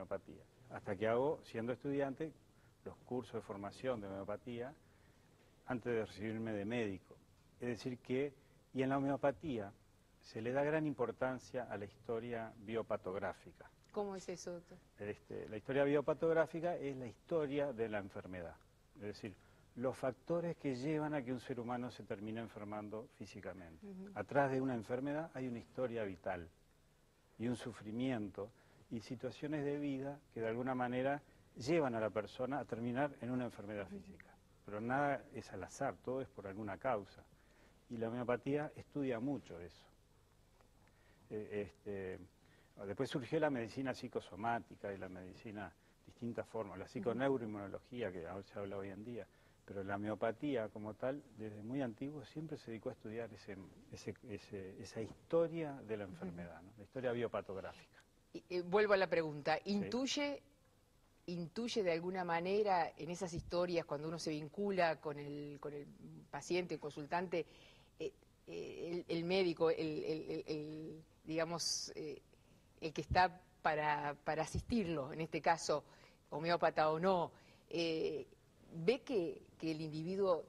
homeopatía. Hasta que hago, siendo estudiante, los cursos de formación de homeopatía antes de recibirme de médico. Es decir que, y en la homeopatía se le da gran importancia a la historia biopatográfica. ¿Cómo es eso, doctor? La historia biopatográfica es la historia de la enfermedad. Es decir, los factores que llevan a que un ser humano se termine enfermando físicamente. Atrás de una enfermedad hay una historia vital y un sufrimiento y situaciones de vida que de alguna manera llevan a la persona a terminar en una enfermedad física. Pero nada es al azar, todo es por alguna causa. Y la homeopatía estudia mucho eso. Después surgió la medicina psicosomática y la medicina, distintas formas, la psiconeuroinmunología, que ahora se habla hoy en día, pero la homeopatía como tal, desde muy antiguo, siempre se dedicó a estudiar esa historia de la enfermedad, ¿no? La historia biopatográfica. Vuelvo a la pregunta, Sí. ¿intuye de alguna manera en esas historias, cuando uno se vincula con el paciente, el consultante, el médico, digamos, el que está para asistirlo, en este caso, homeópata o no, ve que el individuo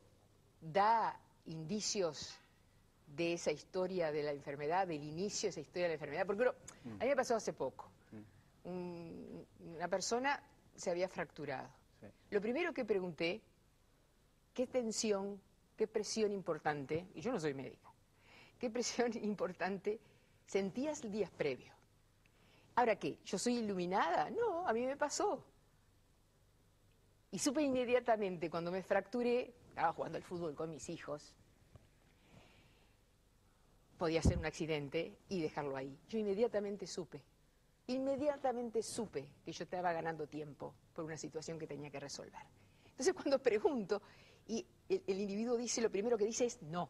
da indicios de esa historia de la enfermedad, del inicio de esa historia de la enfermedad? Porque a mí me pasó hace poco. Una persona se había fracturado. Sí. Lo primero que pregunté, ¿qué tensión, qué presión importante, y yo no soy médica, qué presión importante sentías el día previo? ¿Ahora qué? ¿Yo soy iluminada? No, a mí me pasó. Y supe inmediatamente, cuando me fracturé, estaba jugando al fútbol con mis hijos, podía ser un accidente y dejarlo ahí. Yo inmediatamente supe que yo estaba ganando tiempo por una situación que tenía que resolver. Entonces cuando pregunto, y el individuo dice, lo primero que dice es no.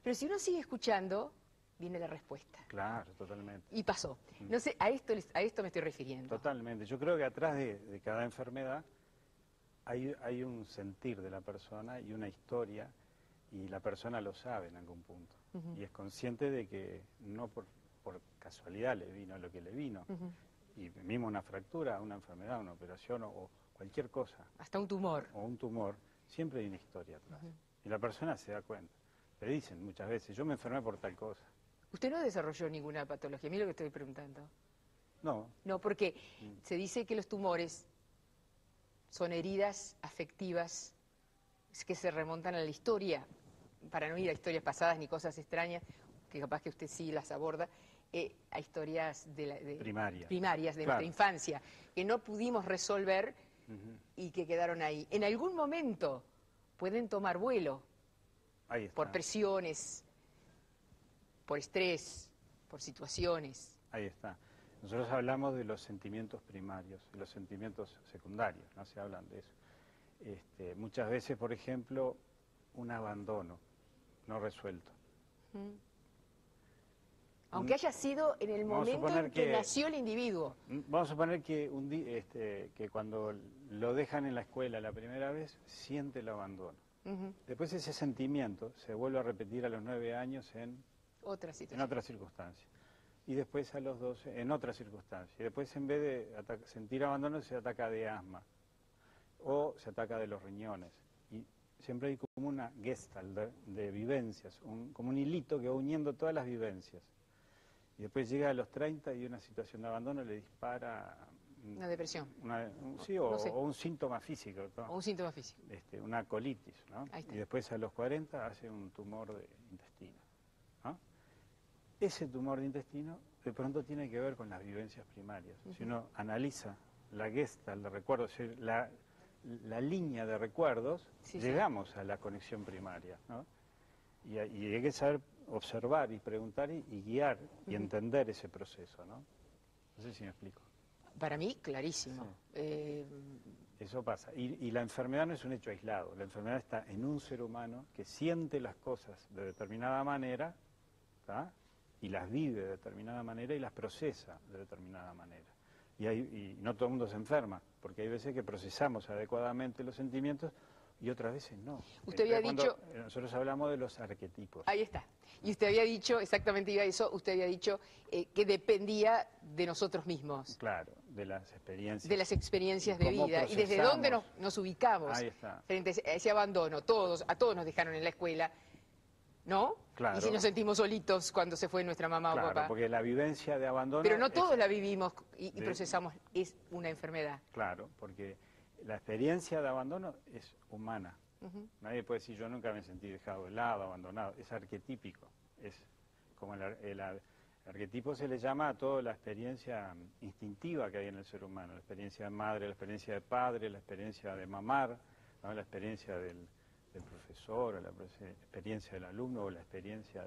Pero si uno sigue escuchando, viene la respuesta. Claro, totalmente. Y pasó. No sé, a esto me estoy refiriendo. Totalmente. Yo creo que atrás de cada enfermedad hay un sentir de la persona y una historia, y la persona lo sabe en algún punto. Y es consciente de que no por casualidad le vino lo que le vino. Y mismo una fractura, una enfermedad, una operación o cualquier cosa. Hasta un tumor. O un tumor, siempre hay una historia atrás. Y la persona se da cuenta. Le dicen muchas veces, yo me enfermé por tal cosa. Usted no desarrolló ninguna patología, mira lo que estoy preguntando. No. No, porque se dice que los tumores son heridas afectivas que se remontan a la historia, para no ir a historias pasadas ni cosas extrañas, que capaz que usted sí las aborda, a historias primarias de Claro. nuestra infancia, que no pudimos resolver y que quedaron ahí. En algún momento pueden tomar vuelo. Ahí está. Por presiones, por estrés, por situaciones. Ahí está. Nosotros hablamos de los sentimientos primarios y los sentimientos secundarios, no se hablan de eso. Muchas veces, por ejemplo, un abandono no resuelto. Aunque haya sido en el momento en que nació el individuo. Vamos a suponer que, que cuando lo dejan en la escuela la primera vez, siente el abandono. Después ese sentimiento se vuelve a repetir a los 9 años en otra circunstancia. Y después a los 12 en otra circunstancia. Y después en vez de sentir abandono se ataca de asma o se ataca de los riñones. Y siempre hay como una gestalt de vivencias, como un hilito que va uniendo todas las vivencias. Y después llega a los 30 y una situación de abandono le dispara... Una depresión. Sí, o un síntoma físico, ¿no? O un síntoma físico. Una colitis, ¿no? Ahí está. Y después a los 40 hace un tumor de intestino, ¿no? Ese tumor de intestino de pronto tiene que ver con las vivencias primarias. Si uno analiza la gestalt de recuerdos, la línea de recuerdos, llegamos a la conexión primaria, ¿no? Y hay que saber observar y preguntar y guiar y entender ese proceso, ¿no? No sé si me explico. Para mí, clarísimo. Sí. Eso pasa. Y la enfermedad no es un hecho aislado. La enfermedad está en un ser humano que siente las cosas de determinada manera, ¿tá? Y las vive de determinada manera y las procesa de determinada manera. Y no todo el mundo se enferma, porque hay veces que procesamos adecuadamente los sentimientos y otras veces no. Usted había dicho... Nosotros hablamos de los arquetipos. Ahí está. Y usted había dicho, exactamente iba a eso, usted había dicho que dependía de nosotros mismos. Claro, de las experiencias. De las experiencias de vida. Y desde dónde nos ubicamos frente a ese abandono. A todos nos dejaron en la escuela, ¿no? Claro. Y si nos sentimos solitos cuando se fue nuestra mamá o papá. Claro, porque la vivencia de abandono... Pero no todos la vivimos y procesamos, es una enfermedad. Claro, porque la experiencia de abandono es humana. Nadie puede decir, yo nunca me sentí dejado de lado, abandonado. Es arquetípico. Es como el arquetipo se le llama a toda la experiencia instintiva que hay en el ser humano. La experiencia de madre, la experiencia de padre, la experiencia de mamar, ¿no? La experiencia del profesor, o la experiencia del alumno, o la experiencia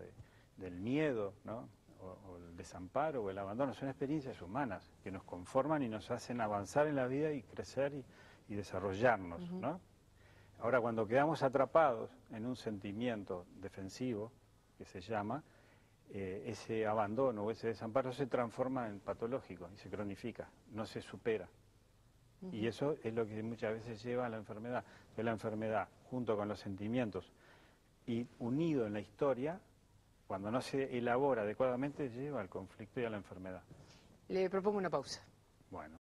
del miedo, ¿no? O el desamparo, o el abandono. Son experiencias humanas que nos conforman y nos hacen avanzar en la vida y crecer y desarrollarnos, ¿no? Ahora, cuando quedamos atrapados en un sentimiento defensivo, que se llama, ese abandono o ese desamparo se transforma en patológico y se cronifica, no se supera. Y eso es lo que muchas veces lleva a la enfermedad. Entonces la enfermedad, junto con los sentimientos y unido en la historia, cuando no se elabora adecuadamente, lleva al conflicto y a la enfermedad. Le propongo una pausa. Bueno.